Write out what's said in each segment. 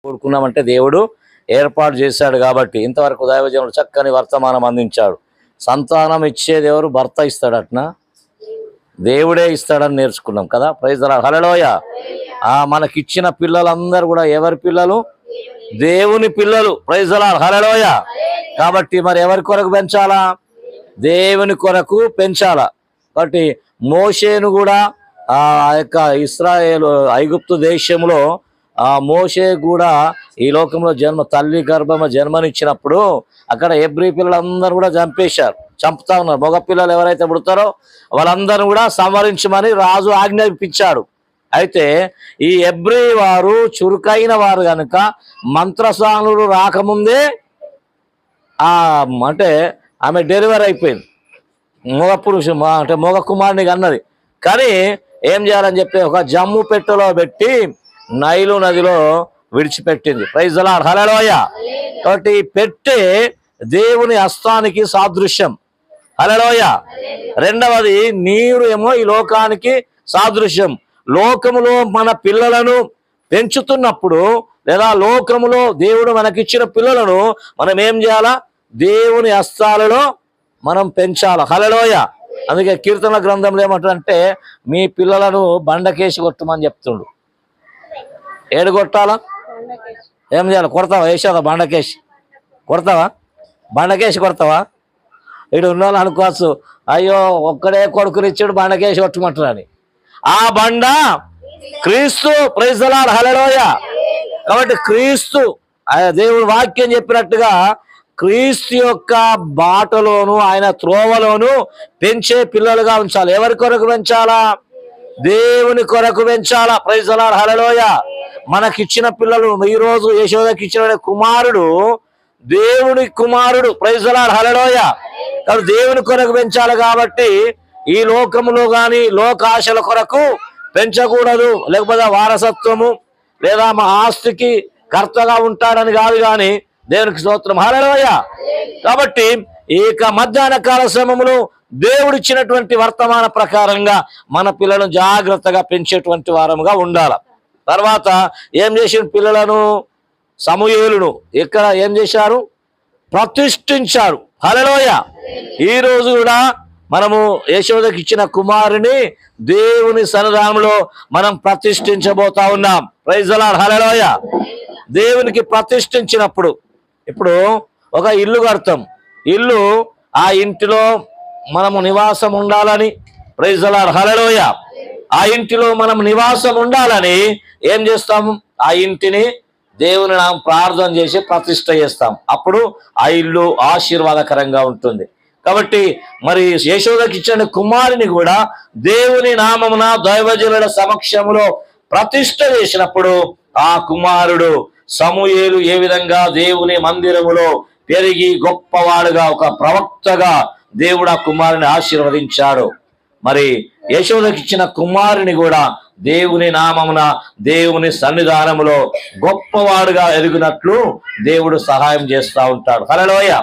కోరుకున్నామంటే దేవుడు ఏర్పాటు చేశాడు. కాబట్టి ఇంతవరకు దైవజనుడు చక్కని వర్తమానం అందించాడు. సంతానం ఇచ్చేది ఎవరు? భర్త ఇస్తాడటనా? దేవుడే ఇస్తాడని నేర్చుకున్నాం కదా. Praise the Lord. హల్లెలూయా. మనకిచ్చిన పిల్లలందరూ కూడా ఎవరి పిల్లలు? దేవుని పిల్లలు. Praise the Lord. హల్లెలూయా. కాబట్టి మరి ఎవరి కొరకు పెంచాలా? దేవుని కొరకు పెంచాలా. కాబట్టి మోషేను కూడా ఆ యొక్క ఇశ్రాయేలు ఐగుప్తు దేశంలో మోషే కూడా ఈ లోకంలో తల్లి గర్భంలో జన్మనిచ్చినప్పుడు అక్కడ హెబ్రీ పిల్లలందరూ కూడా చంపుతా ఉన్నారు. మగ పిల్లలు ఎవరైతే పుడతారో వాళ్ళందరూ కూడా సంవరించమని రాజు ఆజ్ఞాపించాడు. అయితే ఈ హెబ్రీ వారు చురుకైన వారు కనుక మంత్రస్వాములు రాకముందే అంటే ఆమె డెలివరీ అయిపోయింది. మగ పురుషు అంటే మగ కుమారునికి అన్నది. కానీ ఏం చేయాలని చెప్పి ఒక జమ్ము పెట్టెలో పెట్టి నైలు నదిలో విడిచిపెట్టింది. Praise the Lord. హల్లెలూయా. కాబట్టి పెట్టె దేవుని హస్తానికి సాదృశ్యం. హల్లెలూయా. రెండవది నీరు ఏమో ఈ లోకానికి సాదృశ్యం. లోకములో మన పిల్లలను పెంచుతున్నప్పుడు లేదా లోకములో దేవుడు మనకిచ్చిన పిల్లలను మనం ఏం చేయాలా? దేవుని హస్తాలలో మనం పెంచాలి. హల్లెలూయా. అందుకే కీర్తన గ్రంథంలో ఏమంటారంటే మీ పిల్లలను బండకేసి కొట్టమని చెప్తుండు. ఏడు కొట్టాలా? ఏం చేయాలి? కొడతావా? వేసావా? బండకేసి కొడతావా? బండకేసి కొడతావా? ఇటు ఉన్న వాళ్ళు అనుకోవచ్చు, అయ్యో ఒక్కడే కొడుకునిచ్చాడు బండకేసి కొట్టమంటారని. ఆ బండ క్రీస్తు. Praise the Lord. హల్లెలూయా. కాబట్టి క్రీస్తు దేవుడు వాక్యం చెప్పినట్టుగా క్రీస్తు యొక్క బాటలోను ఆయన త్రోవలోను పెంచే పిల్లలుగా ఉంచాలి. ఎవరి కొరకు పెంచాలా? దేవుని కొరకు పెంచాలా. Praise the Lord. హల్లెలూయా. మనకిచ్చిన పిల్లలు ఈరోజు యశోదకి ఇచ్చిన కుమారుడు దేవుని కుమారుడు. Praise the Lord. హల్లెలూయా. కాబట్టి దేవుని కొరకు పెంచాలి. కాబట్టి ఈ లోకములో కానీ లోక ఆశల కొరకు పెంచకూడదు. లేకపోతే వారసత్వము లేదా మా ఆస్తికి కర్తగా ఉంటాడని కాదు, కానీ దేవునికి స్తోత్రం. హల్లెలూయా. కాబట్టి ఇక మధ్యాహ్న కాల సమయంలో దేవుడిచ్చినటువంటి వర్తమాన ప్రకారంగా మన పిల్లలను జాగ్రత్తగా పెంచేటువంటి వారముగా ఉండాలి. తర్వాత ఏం చేసిన పిల్లలను? సమూయేలును ఇక్కడ ఏం చేశారు? ప్రతిష్ఠించారు. హల్లెలూయా. ఈ రోజు కూడా మనము యశోదకి ఇచ్చిన కుమారుని దేవుని సన్నిధానంలో మనం ప్రతిష్ఠించబోతా ఉన్నాం. Praise the Lord. హల్లెలూయా. దేవునికి ప్రతిష్ఠించినప్పుడు ఇప్పుడు ఒక ఇల్లు కడతాం. ఇల్లు ఆ ఇంటిలో మనము నివాసం ఉండాలని. Praise the Lord. హల్లెలూయా. ఆ ఇంటిలో మనం నివాసం ఉండాలని ఏం చేస్తాము? ఆ ఇంటిని దేవుని నామం ప్రార్థన చేసి ప్రతిష్ఠ చేస్తాం. అప్పుడు ఆ ఇల్లు ఆశీర్వాదకరంగా ఉంటుంది. కాబట్టి మరి యశోదకి ఇచ్చిన కుమారుని కూడా దేవుని నామమున దైవజనుల సమక్షములో ప్రతిష్ఠ చేసినప్పుడు ఆ కుమారుడు సమూయేలు ఏ విధంగా దేవుని మందిరములో పెరిగి గొప్పవాడుగా ఒక ప్రవక్తగా దేవుడు ఆ కుమారుని ఆశీర్వదించాడు. మరి యశోదకి ఇచ్చిన కుమారుని కూడా దేవుని నామమున దేవుని సన్నిధానములో గొప్పవాడుగా ఎదిగినట్లు దేవుడు సహాయం చేస్తూ ఉంటాడు. హల్లెలూయా.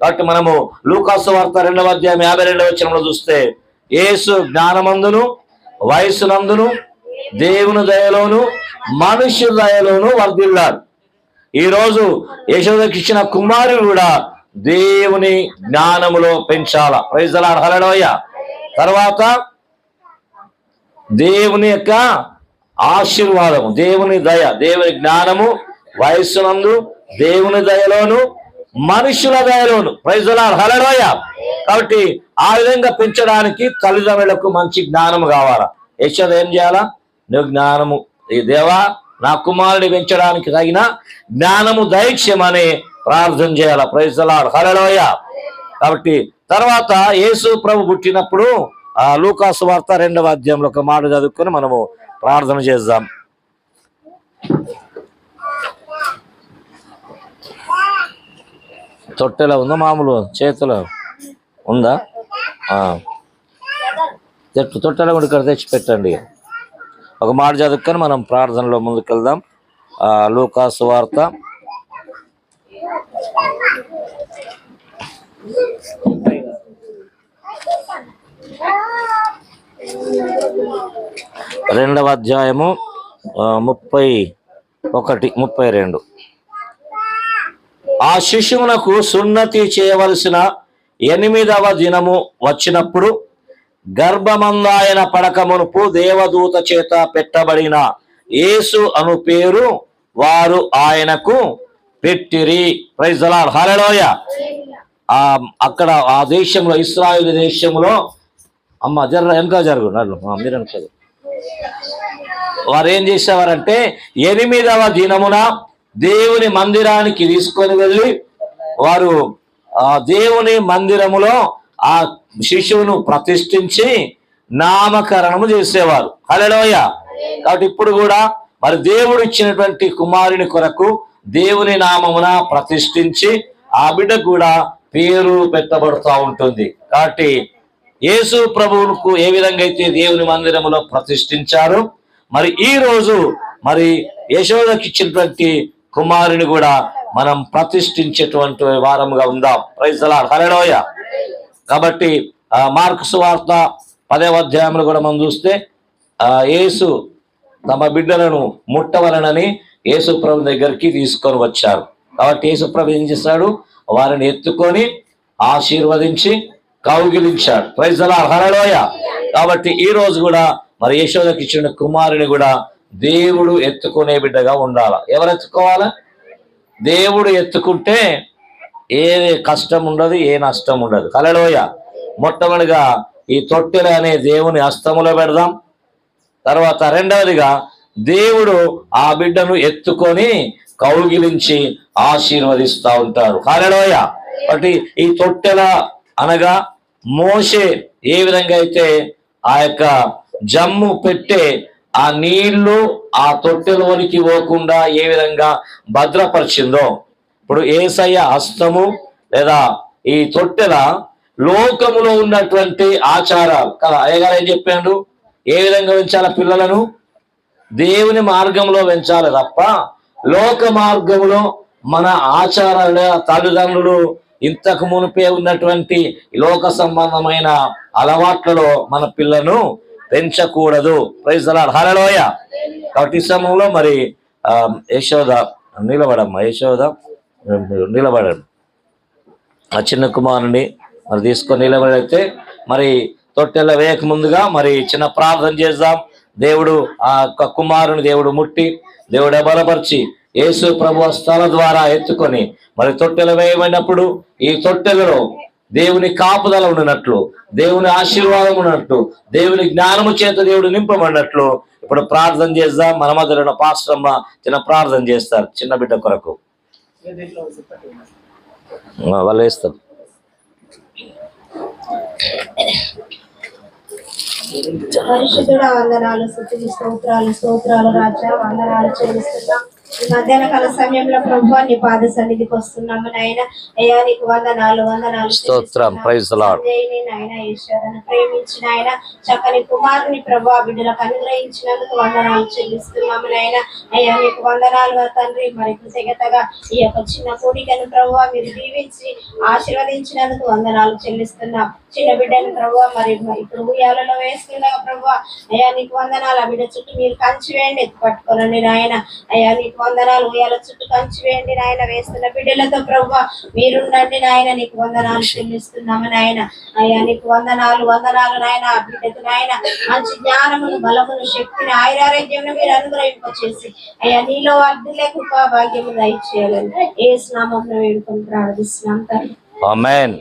కాబట్టి మనము లూకాసు వార్త 2వ అధ్యాయం 52వ వచనంలో చూస్తే యేసు జ్ఞానమందును వయస్సునందును దేవుని దయలోను మనుష్యుల దయలోను వర్ధిల్లాడు. ఈరోజు యశోదకి ఇచ్చిన కుమారుడు కూడా దేవుని జ్ఞానములో పెంచాల. Praise the Lord. హల్లెలూయా. తర్వాత దేవుని యొక్క ఆశీర్వాదము, దేవుని దయ, దేవుని జ్ఞానము వయస్సునందు దేవుని దయలోను మనుషుల దయలోను. Praise the Lord. హల్లెలూయా. కాబట్టి ఆ విధంగా పెంచడానికి తల్లిదండ్రులకు మంచి జ్ఞానము కావాలా. యశోద ఏం చేయాలా? నువ్వు జ్ఞానము ఈ దేవా నా కుమారుని పెంచడానికి తగిన జ్ఞానము దయచేయమని ప్రార్థన చేయాల. Praise the Lord. హల్లెలూయా. కాబట్టి తర్వాత యేసు ప్రభు పుట్టినప్పుడు లూకాసు వార్త 2వ అధ్యాయంలో ఒక మాట చదువుకొని మనము ప్రార్థన చేద్దాం. తొట్టెలో ఉందా? మామూలు చేతిలో ఉందా? తొట్టెలో కూడా ఇక్కడ తెచ్చి పెట్టండి. ఒక మాట చదువుకొని మనం ప్రార్థనలో ముందుకెళ్దాం. లూకాసు వార్త 2వ అధ్యాయము 30 1:32. ఆ శిశువునకు సున్నతి చేయవలసిన 8వ దినము వచ్చినప్పుడు గర్భమందాయన పడక మునుపు దేవదూత చేత పెట్టబడిన యేసు అను పేరు వారు ఆయనకు పెట్టిరి. ప్రైజ్ ది లార్డ్, హల్లెలూయా. అక్కడ ఆ దేశంలో, ఇశ్రాయేలు దేశంలో, అమ్మ వెనక జరుగున్నారు మీరు వెనక, వారు ఏం చేసేవారంటే 8వ దినమున దేవుని మందిరానికి తీసుకొని వెళ్ళి వారు ఆ దేవుని మందిరములో ఆ శిశువును ప్రతిష్ఠించి నామకరణము చేసేవారు. హల్లెలూయా. కాబట్టి ఇప్పుడు కూడా మరి దేవుడు ఇచ్చినటువంటి కుమారుని కొరకు దేవుని నామమున ప్రతిష్ఠించి ఆ బిడ్డ కూడా పేరు పెట్టబడుతూ ఉంటుంది. కాబట్టి యేసు ప్రభువుకు ఏ విధంగా అయితే దేవుని మందిరములో ప్రతిష్ఠించారు, మరి ఈ రోజు మరి యశోదకి ఇచ్చినటువంటి కుమారుని కూడా మనం ప్రతిష్ఠించేటువంటి వారముగా ఉందాం. ప్రైజ్ ది లార్డ్, హల్లెలూయా. కాబట్టి మార్కు సువార్త 10వ అధ్యాయంలో కూడా మనం చూస్తే యేసు తమ బిడ్డలను ముట్టవలనని యేసు ప్రభు దగ్గరికి తీసుకొని వచ్చారు. కాబట్టి యేసు ప్రభు ఏం చేశాడు, వారిని ఎత్తుకొని ఆశీర్వదించి కౌగిలించాడు. ప్రైజ్ ది లార్డ్, హల్లెలూయా. కాబట్టి ఈ రోజు కూడా మరి యశోదకి ఇచ్చిన కుమారుని కూడా దేవుడు ఎత్తుకునే బిడ్డగా ఉండాలి. ఎవరు ఎత్తుకోవాలా? దేవుడు ఎత్తుకుంటే ఏ కష్టం ఉండదు, ఏ నష్టం ఉండదు. హల్లెలూయా. మొట్టమొదటిగా ఈ తొట్టెలు అనే దేవుని హస్తములో పెడదాం. తర్వాత రెండవదిగా దేవుడు ఆ బిడ్డను ఎత్తుకొని కౌగిలించి ఆశీర్వదిస్తూ ఉంటారు. హల్లెలూయా. కాబట్టి ఈ తొట్టెల అనగా మోషే ఏ విధంగా అయితే ఆ యొక్క జమ్ము పెట్టే ఆ నీళ్లు ఆ తొట్టెలోనికి పోకుండా ఏ విధంగా భద్రపరిచిందో, ఇప్పుడు యేసయ్య హస్తము లేదా ఈ తొట్టెల లోకములో ఉన్నటువంటి ఆచారాలు కదా. అయ్యగారు ఏం చెప్పాడు, ఏ విధంగా పెంచాల పిల్లలను? దేవుని మార్గంలో పెంచాలి తప్ప లోక మార్గంలో మన ఆచారాలు తల్లిదండ్రులు ఇంతకు మునిపే ఉన్నటువంటి లోక సంబంధమైన అలవాట్లలో మన పిల్లను పెంచకూడదు. ప్రైజ్ ది లార్డ్, హల్లెలూయా. కాబట్టి ఈ సమయంలో మరి యశోద నిలబడమ్మ, యశోద నిలబడండి. ఆ చిన్న కుమారుని మరి తీసుకొని నిలబడితే మరి తొట్టెల వేయక ముందుగా మరి చిన్న ప్రార్థన చేద్దాం. దేవుడు ఆ కుమారుని దేవుడు ముట్టి దేవుడు బలపరిచి యేసు ప్రభు హస్తాల ద్వారా ఎత్తుకొని మరి తొట్టెలు వేయబడినప్పుడు ఈ తొట్టెలలో దేవుని కాపుదల ఉండినట్లు, దేవుని ఆశీర్వాదం ఉన్నట్లు, దేవుని జ్ఞానము చేత దేవుడు నింపబడినట్లు ఇప్పుడు ప్రార్థన చేద్దాం. మన మధ్యలో పాస్టర్ అమ్మ చిన్న ప్రార్థన చేస్తారు చిన్న బిడ్డ కొరకు. వాళ్ళు వేస్తారు. పరిశుద్ధుడా వందనాలు, స్తుతులు, స్తోత్రాలు రాజా, వందనాలు చెల్లిస్తున్నాం. ఈ మధ్యాహ్న కాల సమయంలో ప్రభు నీ పాద సన్నిధికి వస్తున్నాము నాయన. అయ్యా నీకు వందనాలు స్తోత్రం. Praise the Lord. నాయన ఈశ్వరుని ప్రేమించిన ఆయన చక్కని కుమారుని ప్రభు బిడ్డలకు అనుగ్రహించినందుకు వందనాలు చెల్లిస్తున్నాము నాయన. అయ్యా నీకు వందనాలు తండ్రి. మరి కృతజ్ఞతగా ఈ యొక్క చిన్న కోడికను ప్రభు మీరు దీవించి ఆశీర్వదించినందుకు వందనాలు చెల్లిస్తున్నాం. చిన్న బిడ్డను ప్రభు మరి ఇప్పుడు ఉయ్యాలలో వేసుకున్నాక ప్రభు అయ్యా నీకు వందనాలు. ఆ బిడ్డ చుట్టూ మీరు కంచి వేయండి, ఎత్తు పట్టుకోనండి నాయన. అయ్యా నీకు వందనాలు. ఉయ్యాల చుట్టూ కంచి వేయండి నాయన. వేస్తున్న బిడ్డలతో ప్రభు మీరుండండి నాయన. నీకు వందనాలు చెల్లిస్తున్నాము నాయన. అయ్యా నీకు వందనాలు నాయన. ఆ బిడ్డకు నాయన మంచి జ్ఞానమును, బలమును, శక్తిని, ఆయురారోగ్యమును మీరు అనుగ్రహింపచేసి అయ్యా నీలో అర్థులే కృపా భాగ్యము దయచేయాలని యేసు నామమున వేడుకొని ప్రార్థిస్తున్నాం తండ్రి. ఆమేన్.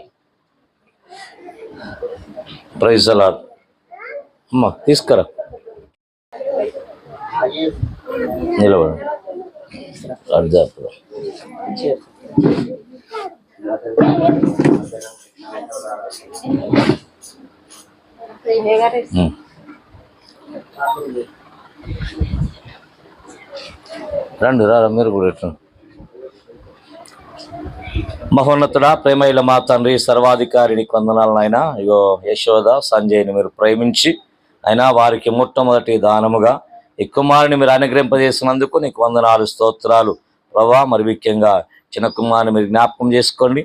Praise the Lord. అమ్మ తీసుకురా, నిలబడు. అర్జాపు రండి, రా మీరు కూడా ఎట్లా. మహోన్నతుడా, ప్రేమయిల మా తండ్రి, సర్వాధికారికి వందనాలు నాయన. ఇగో యశోద సంజయ్ని మీరు ప్రేమించి అయినా వారికి మొట్టమొదటి దానముగా ఈ కుమారుని మీరు అనుగ్రహింపజేసినందుకు నీకు వందనాలు, స్తోత్రాలు ప్రభా. మరి ముఖ్యంగా చిన్న కుమారుని మీరు జ్ఞాపకం చేసుకోండి.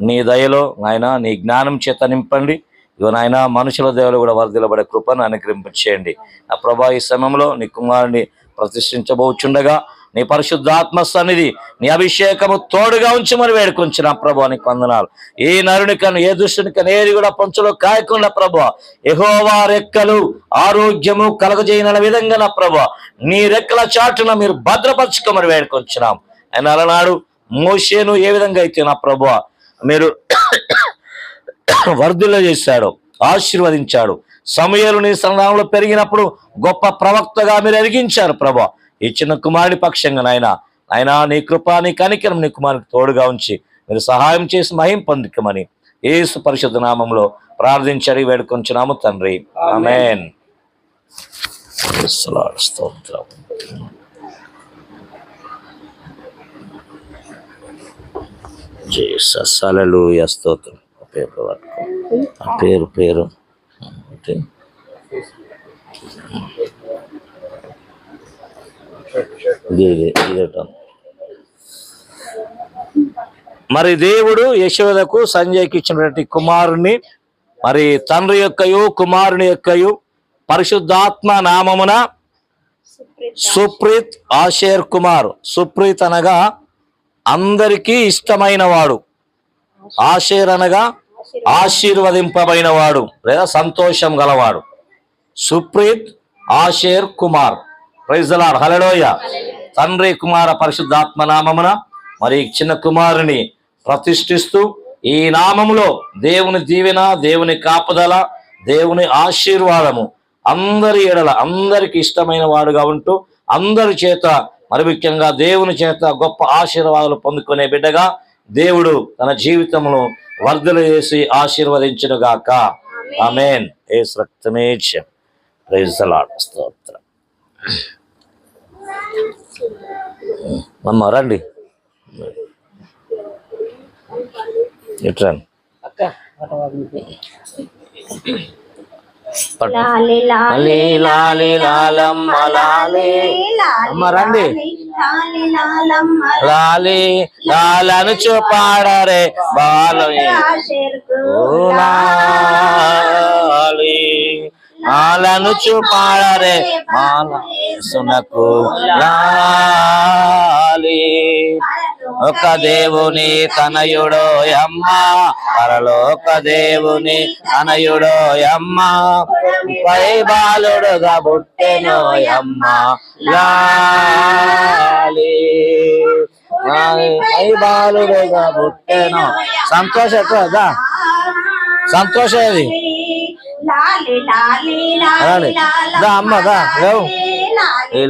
నీ దయలో నాయన నీ జ్ఞానం చేత నింపండి. ఇగో నాయన మనుషుల దయలో కూడా వర్ధిల్లబడే కృపను అనుగ్రహింపచేయండి. నా ప్రభా ఈ సమయంలో నీ కుమారుని ప్రతిష్ఠించబోచుండగా నీ పరిశుద్ధాత్మ సన్నిధి, నీ అభిషేకము తోడుగా ఉంచి మరి వేడుకొంచిన ప్రభు నీకు వందనాలు. ఏ నరుని కను ఏ దుష్టుని కను ఏది కూడా పంచులో కాయకుండా ప్రభు యెహోవా రెక్కలు ఆరోగ్యము కలగజేయన విధంగా నా ప్రభు నీ రెక్కల చాటున మీరు భద్రపరచుకోమని వేడుకొంచున్నాం. ఆయన అలనాడు మోషేను ఏ విధంగా అయితే నా ప్రభు మీరు వర్ధిల్ల చేశాడు, ఆశీర్వదించాడు. సమూయేలు నీ సన్నిధానంలో పెరిగినప్పుడు గొప్ప ప్రవక్తగా మీరు ఎదిగించారు ప్రభు. ఈ చిన్న కుమారుడి పక్షంగా నాయన నీ కృప నీ కనికరం నీ కుమారుడికి తోడుగా ఉంచి మీరు సహాయం చేసి మహిం పొందుకమని యేసు పరిశుద్ధ నామంలో ప్రార్థించడి వేడుకొంచున్నాము తండ్రి, ఆమేన్. స్తోత్రం. జీసస్ హల్లెలూయా. స్తోత్రం. పేరు మరి దేవుడు యశోదకు సంజయ్కి ఇచ్చినటువంటి కుమారుని మరి తండ్రి యొక్కయు కుమారుని యొక్కయు పరిశుద్ధాత్మ నామమున సుప్రీత్ ఆషేర్ కుమార్. సుప్రీత్ అనగా అందరికీ ఇష్టమైన వాడు, ఆషేర్ అనగా ఆశీర్వదింపబడిన వాడు లేదా సంతోషం గలవాడు. Supreet Asher Kumar. Praise the Lord. హల్లెలూయా. తండ్రి కుమార పరిశుద్ధాత్మ నామమున మరి చిన్న కుమారుని ప్రతిష్ఠిస్తూ ఈ నామములో దేవుని దీవెన, దేవుని కాపుదల, దేవుని ఆశీర్వాదము అందరి ఎడల అందరికి ఇష్టమైన వాడుగా ఉంటూ అందరి చేత మరి ముఖ్యంగా దేవుని చేత గొప్ప ఆశీర్వాదాలు పొందుకునే బిడ్డగా దేవుడు తన జీవితంలో వర్ధలు చేసి ఆశీర్వదించునుగాక. ఆమేన్. యేసు రక్తమే జయం. Praise the Lord. స్తోత్రం. అమ్మ రండి, ఇట్రా. అమ్మ రండి. లాలి లాలను చూపాడరే బాలే ఆలను చూపాడరే సునకు లాలి. ఒక దేవుని తనయుడో యమ్మ, పరలోక దేవుని తనయుడో యమ్మ, పై బాలుడుగా పుట్టెనో యమ్మ లాలి. పై బాలుడుగా పుట్టెనో. సంతోష కదా, సంతోషం అది. అమ్మ దా లేవు.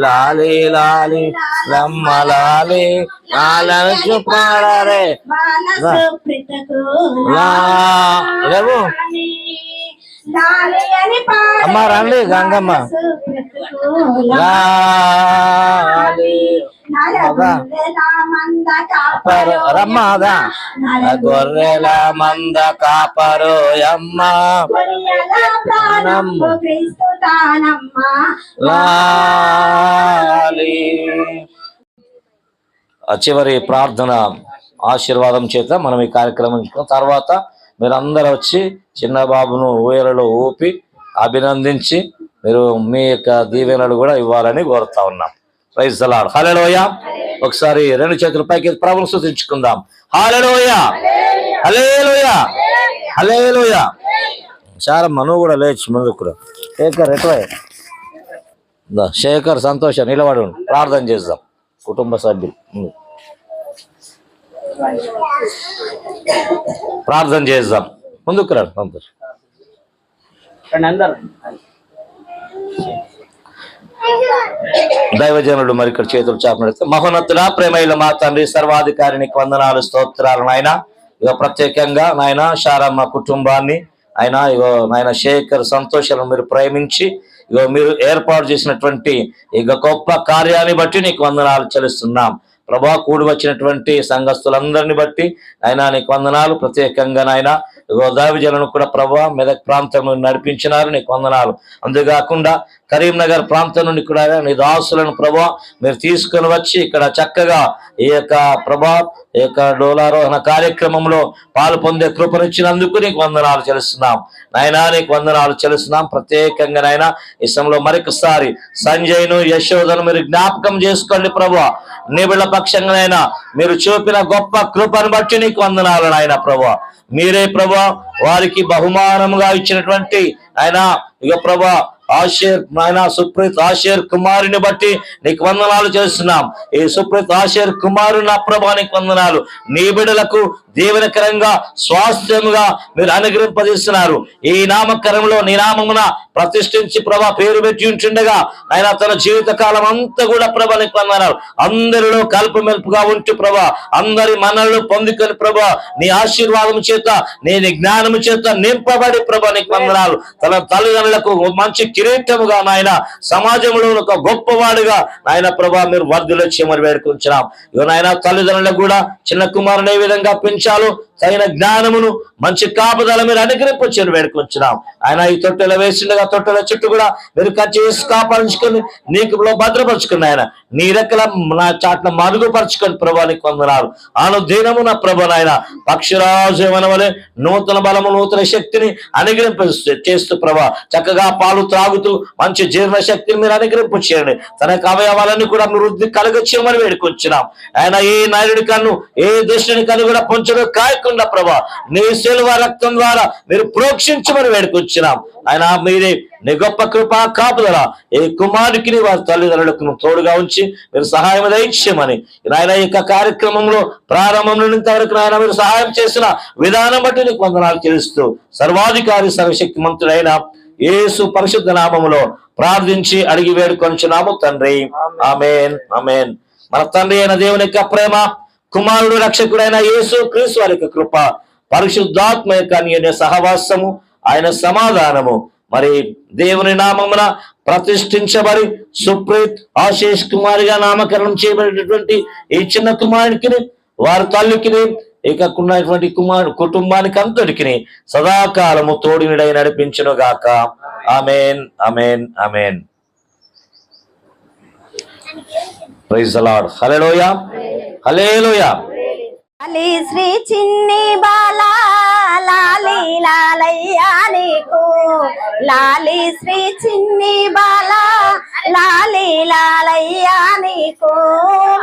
లాలి లాలి లమ్మ లాలి లాలను చూపాడరే లేవు. అమ్మ రండి గంగమ్మ. రమ్మ అదా గొర్రెల మంద కాపరు అమ్మ లాలి. చివరి ప్రార్థన ఆశీర్వాదం చేత మనం ఈ కార్యక్రమం తర్వాత మీరందరూ వచ్చి చిన్న బాబును ఊయలలో ఊపి అభినందించి మీరు మీ యొక్క దీవెనలు కూడా ఇవ్వాలని కోరుతా ఉన్నాం. Praise the Lord. హల్లెలూయా. ఒకసారి రెండు చేతుల పైకి ప్రభువును స్తుతించుకుందాం. హల్లెలూయా, హల్లెలూయా, హల్లెలూయా. శారమ్మ నువ్వు కూడా లేచి ముందుకు. శేఖర్ ఎట్లా? శేఖర్ సంతోష నిలబడు. ప్రార్థన చేద్దాం కుటుంబ సభ్యులు. ప్రార్థన చేద్దాం. ముందుకు రండి. పంపరు దైవజనుడు మరి ఇక్కడ చేతులు చాపనడితే మహోన్నతుడ ప్రేమయుల మా తండ్రి సర్వాధికారికి వందనాలు స్తోత్రాలు నాయన. ఇక ప్రత్యేకంగా నాయన శారమ్మ కుటుంబాన్ని ఆయన ఇగో నాయన శేఖర్ సంతోషాలను మీరు ప్రేమించి ఇగో మీరు ఏర్పాటు చేసినటువంటి ఇక గొప్ప కార్యాన్ని బట్టి నీకు వందనాలు చెల్లిస్తున్నాం ప్రభా. కూడి వచ్చినటువంటి సంఘస్థులందరినీ బట్టి ఆయన నీకు వందనాలు. ప్రత్యేకంగా నాయన దైవజనులను కూడా ప్రభా మెదక్ ప్రాంతం నడిపించినారు, నీకు వందనాలు. అంతేకాకుండా కరీంనగర్ ప్రాంతం నుండి కూడా నీ దాసులను ప్రభా మీరు తీసుకొని వచ్చి ఇక్కడ చక్కగా ఈ యొక్క ప్రభా ఈ యొక్క డోలారోహణ కార్యక్రమంలో పాలు పొందే కృపనిచ్చినందుకు నీకు వందనాలు చెల్లిస్తున్నాం నాయనా. నీకు వందనాలు చెల్లిస్తున్నాం. ప్రత్యేకంగా నాయన ఈ సమయంలో మరొకసారి సంజయ్ను యశోదను మీరు జ్ఞాపకం చేసుకోండి ప్రభా. నీ బిడ్డల పక్షంగానైనా మీరు చూపిన గొప్ప కృపను బట్టి నీకు వందనాలు నాయన ప్రభా. మీరే ప్రభా వారికి బహుమానముగా ఇచ్చినటువంటి ఆయన ఇక ప్రభా ఆషేర్ నాయన సుప్రీత్ ఆషేర్ కుమారుని బట్టి నీకు వందనాలు చేస్తున్నాం. ఈ సుప్రీత్ ఆషేర్ కుమారు నా ప్రభా నీకు వందనాలు. నీ బిడ్డలకు దీవెనకరంగా స్వాస్థ్యముగా మీరు అనుగ్రహింపజేస్తున్నారు. ఈ నామకరంలో నీ నామమున ప్రతిష్ఠించి ప్రభా పేరు పెట్టి ఉంటుండగా ఆయన తన జీవిత కాలం అంతా కూడా ప్రభా నీకు వందనాలు. అందరిలో కలుపు మెలుపుగా ఉంటూ ప్రభా అందరి మనలను పొందుకొని ప్రభా నీ ఆశీర్వాదం చేత నీ జ్ఞానము చేత నింపబడి ప్రభా నీకు వందనాలు. తన తల్లిదండ్రులకు మంచి కిరీటముగా నాయన సమాజంలో ఒక గొప్పవాడుగా నాయన ప్రభా మీరు వర్ధులొచ్చేమని వేడుకుంటున్నాం. ఇక నాయన తల్లిదండ్రులకు కూడా చిన్న కుమారుని ఏ విధంగా పెంచాలో తగిన జ్ఞానమును మంచి కాపుదల మీరు అనుగ్రహించని వేడుకొంచున్నాం. ఆయన ఈ తొట్టెలో వేసిండగా తొట్టెల చుట్టూ కూడా మీరు కచ్చి వేసి కాపాడించుకొని నీకు భద్రపరుచుకుని ఆయన నీ రెక్కల నా చాట్ల మరుగుపరుచుకొని ప్రభా నీకు వందనాలు. అనుదినము నా ప్రభా నాయన పక్షిరాజు ఏమనవలే నూతన బలము నూతన శక్తిని అనుగ్రహింప చేస్తూ ప్రభా చక్కగా పాలు త్రాగుతూ మంచి జీర్ణ శక్తిని మీరు అనుగ్రహింపు చేయండి. తన యొక్క అవయవాలన్నీ కూడా వృద్ధి కలగచ్చేయమని వేడుకొంచున్నాం. ఆయన ఏ నాయుడి కన్ను ఏ దుష్టుని కన్ను కూడా పొంచడం కాయకుండా ప్రభా నీ శిలువ రక్తం ద్వారా మీరు ప్రోక్షించమని వేడుకొచ్చినాం. ఆయన మీరే నీ గొప్ప కృపా కాపుదల ఈ కుమారుడికి వారి తల్లిదండ్రులకు తోడుగా ఉంచి మీరు సహాయం దయచేయమని నాయన ఈ కార్యక్రమంలో ప్రారంభం నుండి ఇంతవరకు నాయన మీరు సహాయం చేసిన విధానం బట్టి నీకు వందనాలు చెల్లిస్తూ సర్వాధికారి సర్వశక్తిమంతుడైన యేసు పరిశుద్ధ నామములో ప్రార్థించి అడిగి వేడుకొంచున్నాము తండ్రి. ఆమేన్ ఆమేన్. మన తండ్రి అయిన దేవుని యొక్క ప్రేమ, కుమారుడు రక్షకుడైన యేసు క్రీస్తు వారి యొక్క కృప, పరిశుద్ధాత్మ యొక్క అన్యోన్య సహవాసము, ఆయన సమాధానము మరి దేవుని నామమున ప్రతిష్ఠించబడి సుప్రీత్ ఆశీష్ కుమారిగా నామకరణం చేయబడినటువంటి ఈ చిన్న కుమారుడికి వారి తల్లికి ఇక ఉన్నటువంటి కుటుంబానికి అంతటికి సదాకాలము తోడినడై నడిపించును గాక. ఆమేన్ ఆమేన్ ఆమేన్. Praise the Lord. హల్లెలూయా హల్లెలూయా. లాలి శ్రీ చిన్ని బాలా లాలి లాలయ్యా నీకు, లాలి శ్రీ చిన్ని బాలా లాలి లాలయ్యా నీకు,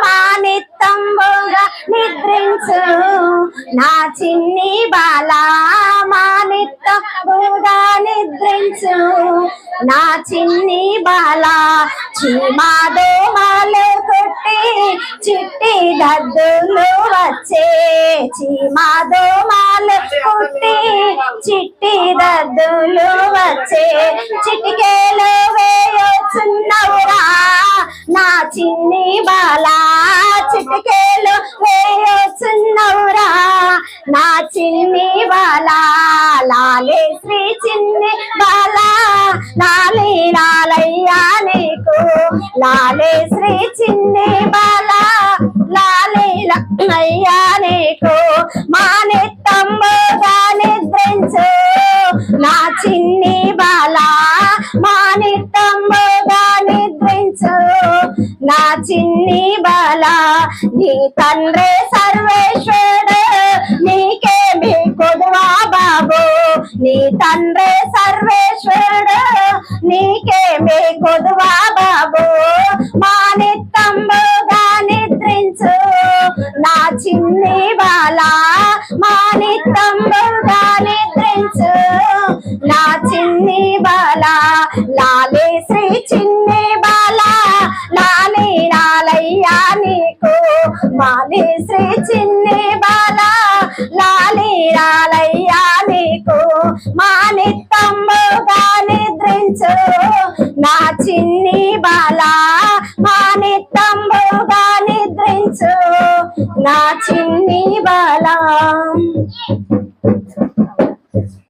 మానిత్తంబుగా నిద్రించు నా చిన్ని బాలా, మానిత్తంబుగా నిద్రించు నా చిన్ని బాలా. చీమాదోమాలు కొట్టి చిట్టి దద్దులు వచ్చే, చీమాదోమాలు కొట్టి చిట్టి దద్దులు వచ్చే, చిటికేలు వేయొచ్చున్నవురా నా చిన్ని బాలా, చిటికేలు వేయొచ్చున్నవురా నా చిన్ని బాలా. లాలే శ్రీ చిన్ని బాలా లాలి లాలయ్యా నీకు, లాలే శ్రీ చిన్ని బాలా లాలి లాలయ్యా నీకు, మానిత్తంబుగా నిద్రించు నా చిన్ని బాలా, మానిత్తంబుగా నిద్రించు నా చిన్ని బాలా. నీ తండ్రి సర్వేశ్వరుడు నీకేమి కొదువా బాబు, నీ తండ్రి సర్వేశ్వరుడు నీకేమి కొదువా బాబు, మానిత్తంబుగా నిద్రించు నా చిన్ని బాలా, మానిత్తంబుగా నిద్రించు నా చిన్ని బాలా. లాలి శ్రీ చిన్ని బాలా లాలి లాలయ్యా నీకు, మాలి శ్రీ చిన్ని బాలా లాలి లాలయ్యా నీకు, మానిత్తంబుగా నిద్రించు నా చిన్ని బాలా, మానిత్తంబుగా నిద్రించు నా చిన్ని బాలా.